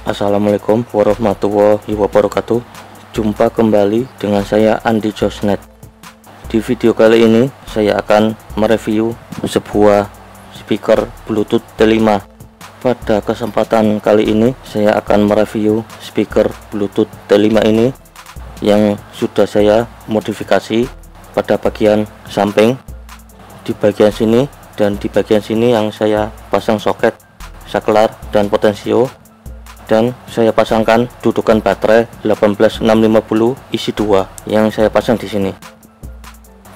Assalamualaikum warahmatullahi wabarakatuh. Jumpa kembali dengan saya Andi Josnet. Di video kali ini saya akan mereview sebuah speaker Bluetooth T5. Pada kesempatan kali ini saya akan mereview speaker Bluetooth T5 ini yang sudah saya modifikasi pada bagian samping, di bagian sini dan di bagian sini yang saya pasang soket, saklar dan potensio, dan saya pasangkan dudukan baterai 18650 isi 2 yang saya pasang di sini.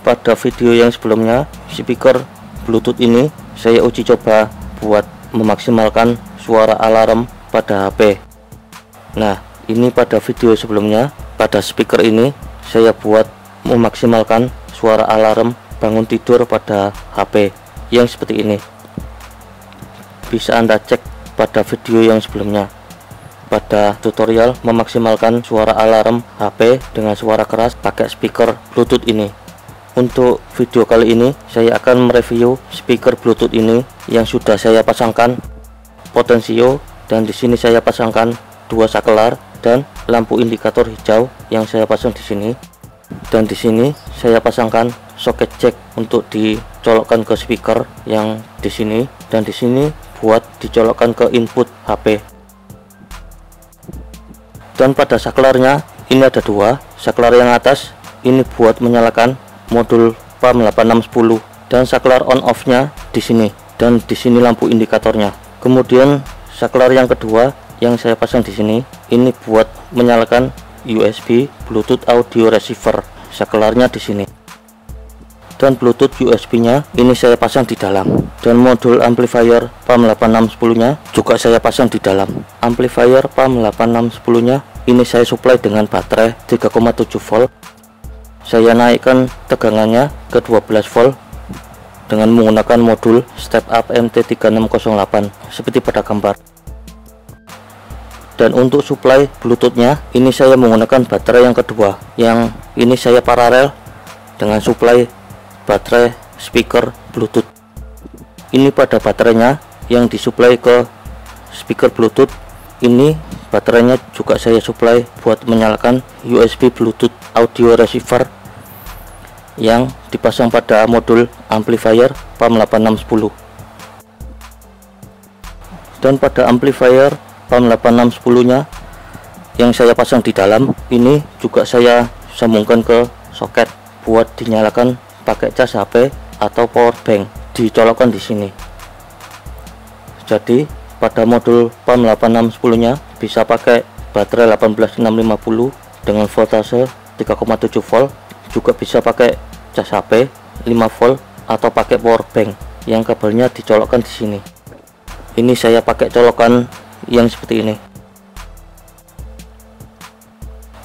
Pada video yang sebelumnya, speaker Bluetooth ini saya uji coba buat memaksimalkan suara alarm pada HP. Nah, ini pada video sebelumnya, pada speaker ini saya buat memaksimalkan suara alarm bangun tidur pada HP yang seperti ini. Bisa Anda cek pada video yang sebelumnya, pada tutorial memaksimalkan suara alarm HP dengan suara keras pakai speaker Bluetooth ini. Untuk video kali ini saya akan mereview speaker Bluetooth ini yang sudah saya pasangkan potensio, dan di sini saya pasangkan dua saklar dan lampu indikator hijau yang saya pasang di sini. Dan di sini saya pasangkan soket jack untuk dicolokkan ke speaker yang di sini, dan di sini buat dicolokkan ke input HP. Dan pada saklarnya ini ada dua. Saklar yang atas ini buat menyalakan modul PAM 8610, dan saklar on off nya di sini, dan di sini lampu indikatornya. Kemudian saklar yang kedua yang saya pasang di sini ini buat menyalakan USB Bluetooth audio receiver. Saklarnya di sini, dan Bluetooth USB nya ini saya pasang di dalam, dan modul amplifier PAM 8610 nya juga saya pasang di dalam. Amplifier PAM 8610 nya ini saya supply dengan baterai 3,7 volt. Saya naikkan tegangannya ke 12 volt dengan menggunakan modul step up MT3608 seperti pada gambar. Dan untuk supply Bluetooth-nya ini saya menggunakan baterai yang kedua, yang ini saya paralel dengan supply baterai speaker Bluetooth. Ini pada baterainya yang disuplai ke speaker Bluetooth, ini baterainya juga saya supply buat menyalakan USB Bluetooth audio receiver yang dipasang pada modul amplifier PAM 8610. Dan pada amplifier PAM 8610 nya yang saya pasang di dalam ini juga saya sambungkan ke soket buat dinyalakan pakai cas HP atau power bank, dicolokkan di sini. Jadi pada modul PAM 8610 nya bisa pakai baterai 18650 dengan voltase 3,7 volt, juga bisa pakai cas HP 5 volt atau pakai power bank yang kabelnya dicolokkan di sini. Ini saya pakai colokan yang seperti ini.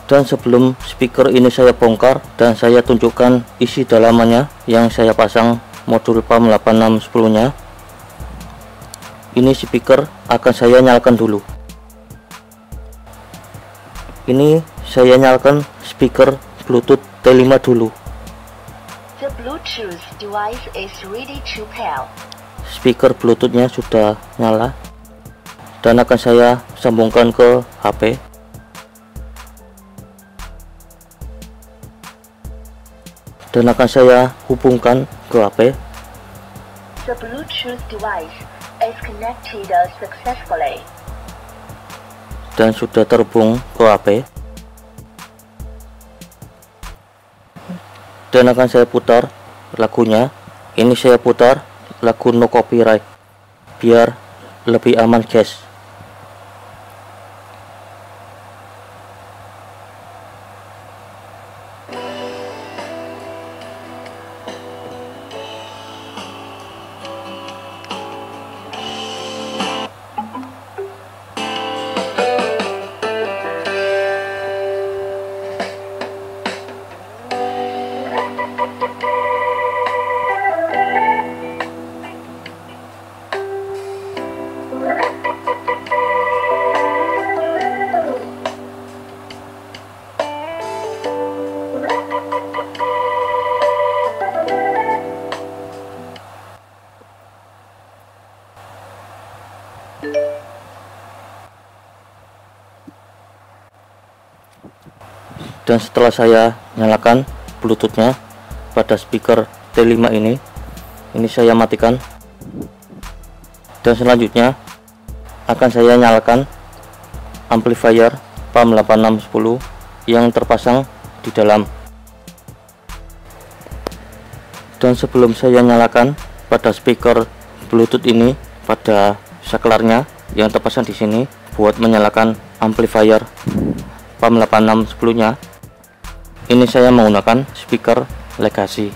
Dan sebelum speaker ini saya bongkar dan saya tunjukkan isi dalamannya yang saya pasang modul PAM 8610 nya, ini speaker akan saya nyalakan dulu. Ini saya nyalakan speaker Bluetooth T5 dulu. The Bluetooth device is ready to pair. Speaker Bluetooth-nya sudah nyala dan akan saya sambungkan ke HP. Dan akan saya hubungkan ke HP. The Bluetooth device is connected successfully. Dan sudah terhubung ke HP. Dan akan saya putar lagunya. Ini saya putar lagu no copyright biar lebih aman, guys. Dan setelah saya nyalakan bluetoothnya pada speaker T5 ini saya matikan. Dan selanjutnya akan saya nyalakan amplifier PAM 8610 yang terpasang di dalam. Dan sebelum saya nyalakan pada speaker Bluetooth ini pada saklarnya yang terpasang di sini buat menyalakan amplifier PAM 8610 nya, ini saya menggunakan speaker Legacy.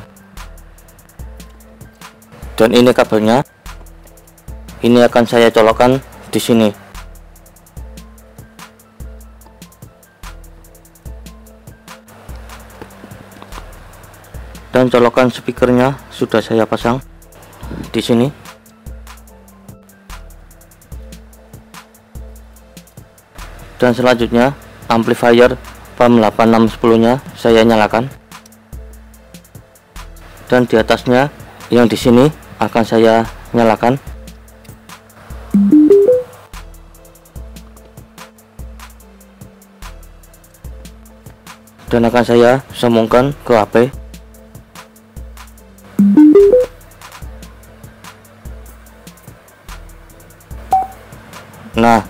Dan ini kabelnya, ini akan saya colokkan di sini. Dan colokan speakernya sudah saya pasang di sini. Dan selanjutnya amplifier PAM 8610 nya saya nyalakan. Dan di atasnya yang di sini akan saya nyalakan. Dan akan saya sambungkan ke HP. Nah,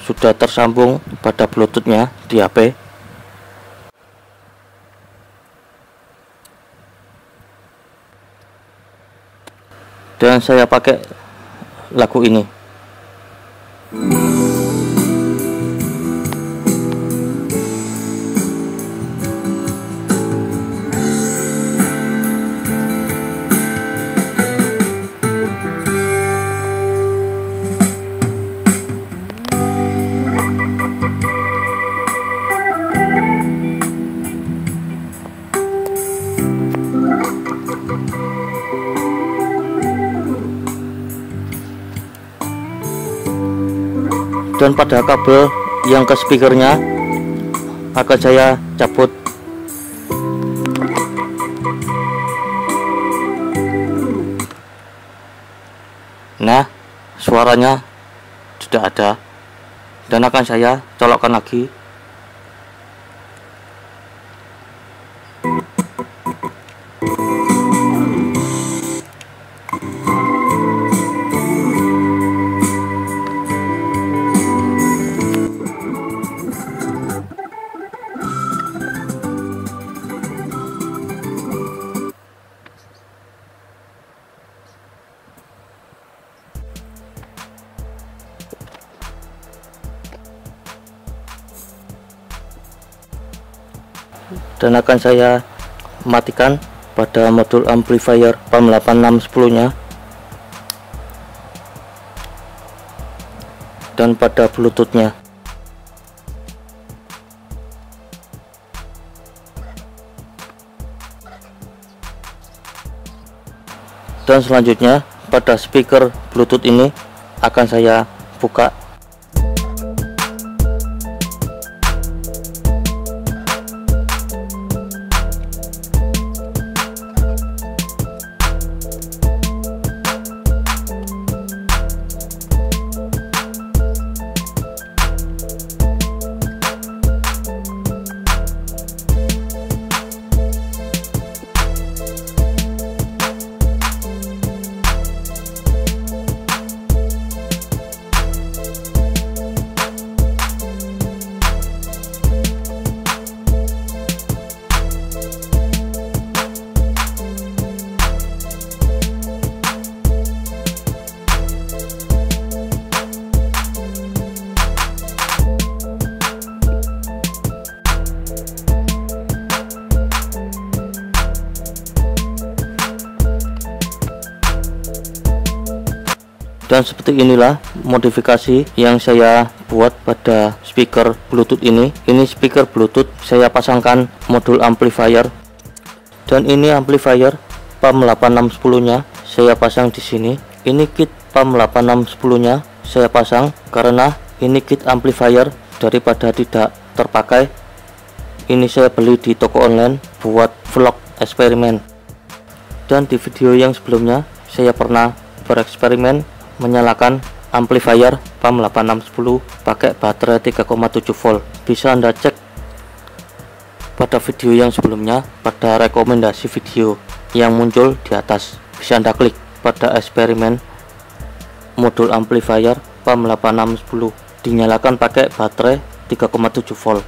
sudah tersambung pada Bluetoothnya di HP. Dan saya pakai lagu ini. Dan pada kabel yang ke speakernya akan saya cabut. Nah, suaranya sudah ada. Dan akan saya colokkan lagi. Dan akan saya matikan pada modul amplifier PAM 8610 nya dan pada Bluetoothnya. Dan selanjutnya pada speaker Bluetooth ini akan saya buka. Dan seperti inilah modifikasi yang saya buat pada speaker Bluetooth ini. Ini speaker Bluetooth saya pasangkan modul amplifier. Dan ini amplifier PAM 8610 nya saya pasang di sini. Ini kit PAM 8610 nya saya pasang karena ini kit amplifier daripada tidak terpakai. Ini saya beli di toko online buat vlog eksperimen. Dan di video yang sebelumnya saya pernah bereksperimen menyalakan amplifier PAM 8610 pakai baterai 3,7 volt. Bisa Anda cek pada video yang sebelumnya, pada rekomendasi video yang muncul di atas. Bisa Anda klik pada eksperimen modul amplifier PAM 8610 dinyalakan pakai baterai 3,7 volt.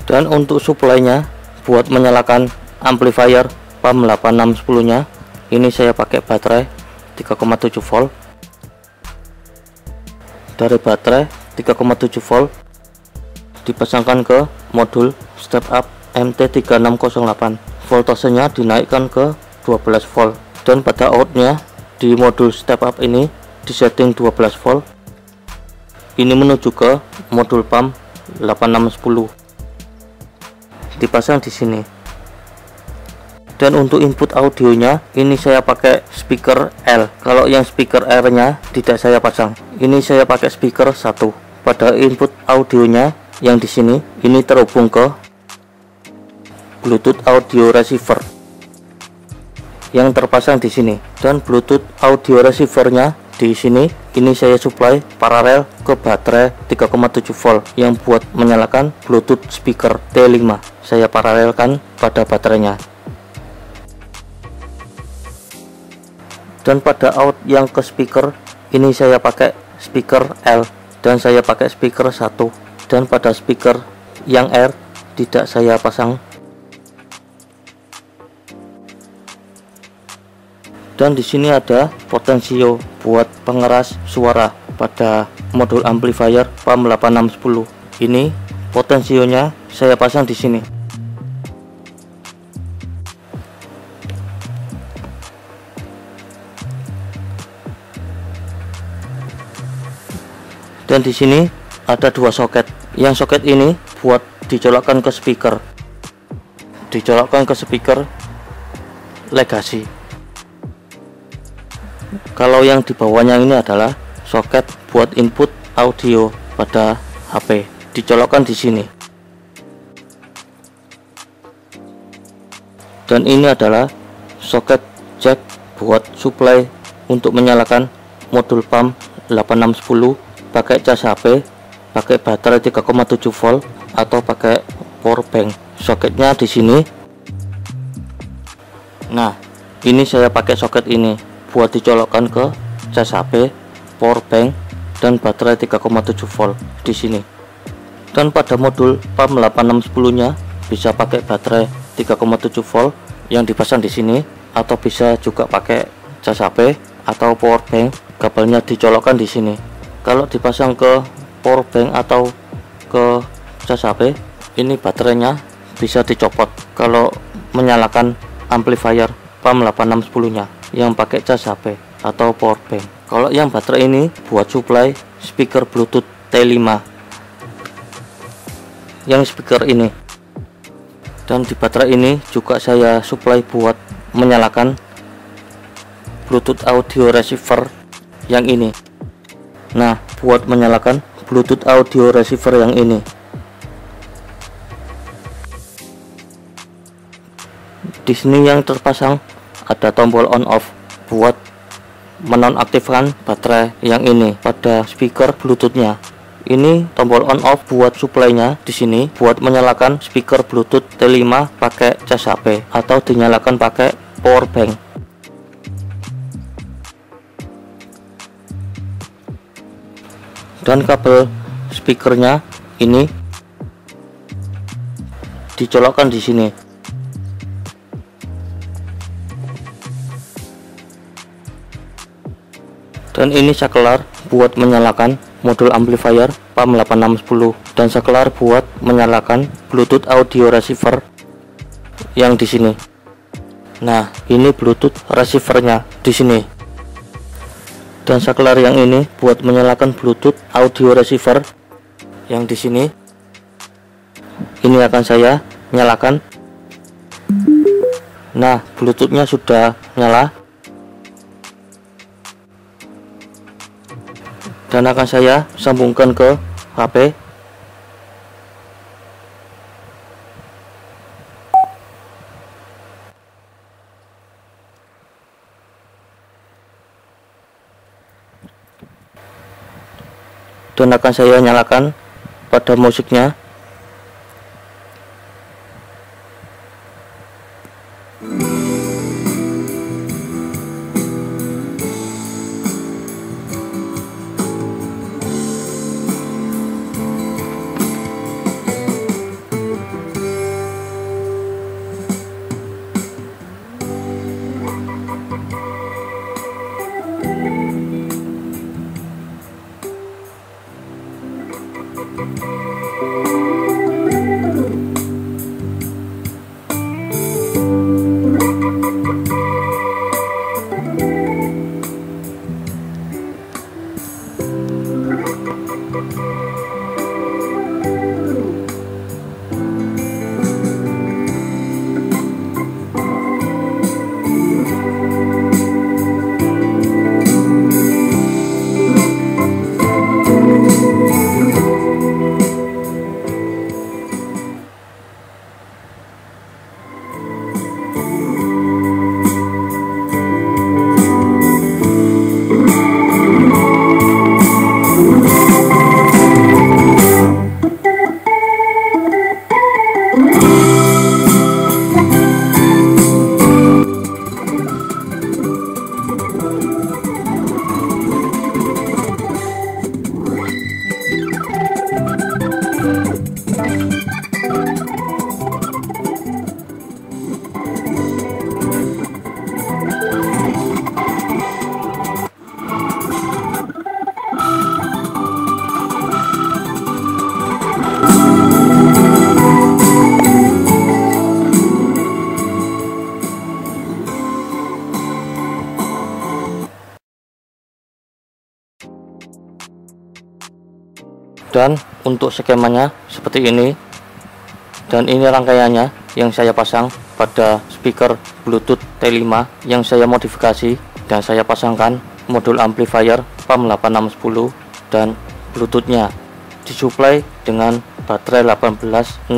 Dan untuk suplainya buat menyalakan amplifier PAM 8610 nya, ini saya pakai baterai 3,7 volt. Dari baterai 3,7 volt dipasangkan ke modul step up MT3608. Voltasenya dinaikkan ke 12 volt, dan pada outnya di modul step up ini disetting 12 volt. Ini menuju ke modul PAM 8610, dipasang di sini. Dan untuk input audionya ini saya pakai speaker L. Kalau yang speaker R nya tidak saya pasang, ini saya pakai speaker 1. Pada input audionya yang di sini ini terhubung ke Bluetooth audio receiver yang terpasang di sini, dan Bluetooth audio receivernya di sini ini saya supply paralel ke baterai 3,7 volt yang buat menyalakan Bluetooth speaker T5. Saya paralelkan pada baterainya. Dan pada out yang ke speaker ini saya pakai speaker L dan saya pakai speaker 1. Dan pada speaker yang R tidak saya pasang. Dan di sini ada potensio buat pengeras suara pada modul amplifier PAM 8610. Ini potensionya saya pasang di sini. Dan di sini ada dua soket. Yang soket ini buat dicolokkan ke speaker. Dicolokkan ke speaker Legacy. Kalau yang di bawahnya ini adalah soket buat input audio pada HP. Dicolokkan di sini. Dan ini adalah soket jack buat supply untuk menyalakan modul PAM 8610 pakai cas HP, pakai baterai 3,7 volt atau pakai power bank. Soketnya di sini. Nah, ini saya pakai soket ini buat dicolokkan ke cas HP, power bank, dan baterai 3,7 volt di sini. Dan pada modul PAM 8610 nya bisa pakai baterai 3,7 volt yang dipasang di sini, atau bisa juga pakai cas HP atau power bank, kabelnya dicolokkan di sini. Kalau dipasang ke power bank atau ke cas HP, ini baterainya bisa dicopot. Kalau menyalakan amplifier PAM 8610 nya yang pakai cas HP atau power bank. Kalau yang baterai ini buat supply speaker Bluetooth T5 yang speaker ini. Dan di baterai ini juga saya supply buat menyalakan Bluetooth audio receiver yang ini. Nah, buat menyalakan Bluetooth audio receiver yang ini, di sini yang terpasang ada tombol on off buat menonaktifkan baterai yang ini pada speaker Bluetoothnya. Ini tombol on off buat supply-nya di sini buat menyalakan speaker Bluetooth T5 pakai cas HP atau dinyalakan pakai power bank. Dan kabel speakernya ini dicolokkan di sini. Dan ini saklar buat menyalakan modul amplifier PAM 8610 dan saklar buat menyalakan Bluetooth audio receiver yang di sini. Nah, ini Bluetooth receivernya di sini. Dan saklar yang ini buat menyalakan Bluetooth audio receiver yang di sini. Ini akan saya nyalakan. Nah, Bluetoothnya sudah nyala. Dan akan saya sambungkan ke HP. Dan akan saya nyalakan pada musiknya. Dan untuk skemanya seperti ini, dan ini rangkaiannya yang saya pasang pada speaker Bluetooth T5 yang saya modifikasi, dan saya pasangkan modul amplifier PAM 8610 dan Bluetoothnya disuplai dengan baterai 18650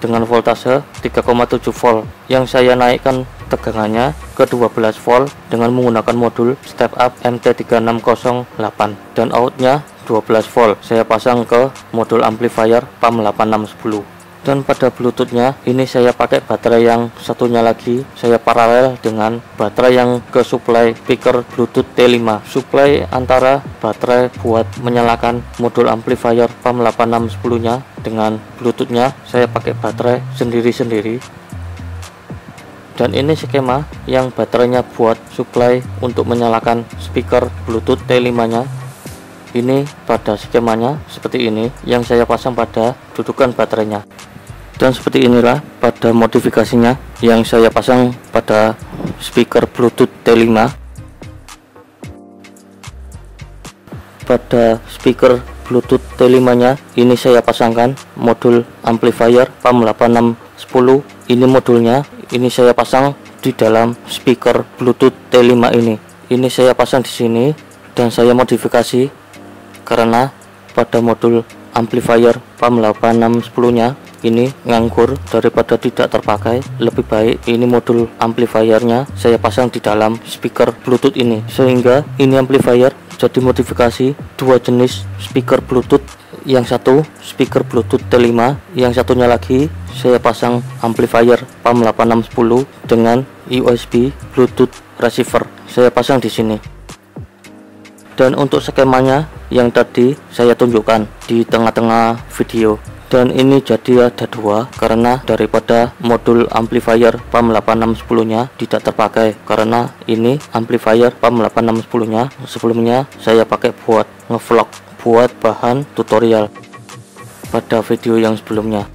dengan voltase 3,7 volt yang saya naikkan tegangannya ke 12 volt dengan menggunakan modul step up MT3608, dan outnya 12 volt saya pasang ke modul amplifier PAM 8610. Dan pada Bluetoothnya ini saya pakai baterai yang satunya lagi, saya paralel dengan baterai yang ke supply speaker Bluetooth T5. Supply antara baterai buat menyalakan modul amplifier PAM 8610 nya dengan Bluetoothnya saya pakai baterai sendiri-sendiri. Dan ini skema yang baterainya buat supply untuk menyalakan speaker Bluetooth T5 nya. Ini pada skemanya seperti ini yang saya pasang pada dudukan baterainya. Dan seperti inilah pada modifikasinya yang saya pasang pada speaker Bluetooth T5. Pada speaker Bluetooth T5 nya ini saya pasangkan modul amplifier PAM 8610. Ini modulnya, ini saya pasang di dalam speaker Bluetooth T5 ini. Ini saya pasang di sini dan saya modifikasi karena pada modul amplifier PAM 8610 nya ini nganggur daripada tidak terpakai. Lebih baik ini modul amplifiernya saya pasang di dalam speaker Bluetooth ini, sehingga ini amplifier jadi modifikasi dua jenis speaker Bluetooth. Yang satu speaker Bluetooth T5, yang satunya lagi saya pasang amplifier PAM 8610 dengan USB Bluetooth receiver saya pasang di sini. Dan untuk skemanya yang tadi saya tunjukkan di tengah-tengah video, dan ini jadi ada dua karena daripada modul amplifier PAM 8610 nya tidak terpakai, karena ini amplifier PAM 8610 nya sebelumnya saya pakai buat ngevlog, buat bahan tutorial pada video yang sebelumnya.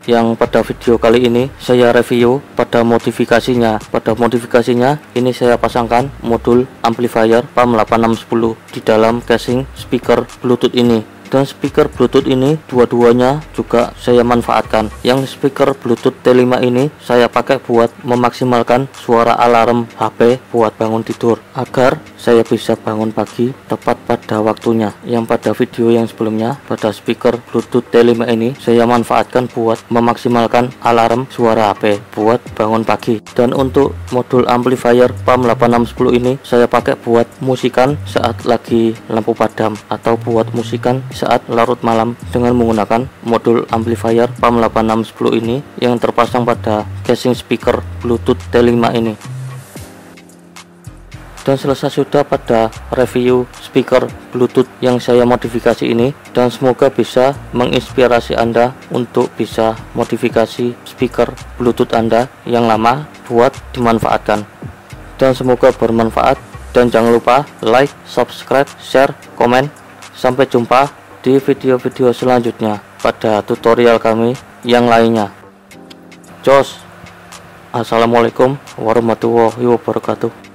Yang pada video kali ini saya review pada modifikasinya. Pada modifikasinya ini saya pasangkan modul amplifier PAM 8610 di dalam casing speaker Bluetooth ini. Dan speaker Bluetooth ini dua-duanya juga saya manfaatkan. Yang speaker Bluetooth T5 ini saya pakai buat memaksimalkan suara alarm HP buat bangun tidur, agar saya bisa bangun pagi tepat pada waktunya. Yang pada video yang sebelumnya pada speaker Bluetooth T5 ini saya manfaatkan buat memaksimalkan alarm suara HP buat bangun pagi. Dan untuk modul amplifier PAM 8610 ini saya pakai buat musikan saat lagi lampu padam, atau buat musikan saat larut malam dengan menggunakan modul amplifier PAM 8610 ini yang terpasang pada casing speaker Bluetooth T5 ini. Dan selesai sudah pada review speaker Bluetooth yang saya modifikasi ini, dan semoga bisa menginspirasi Anda untuk bisa modifikasi speaker Bluetooth Anda yang lama buat dimanfaatkan. Dan semoga bermanfaat, dan jangan lupa like, subscribe, share, komen. Sampai jumpa di video-video selanjutnya pada tutorial kami yang lainnya. Jos. Assalamualaikum warahmatullahi wabarakatuh.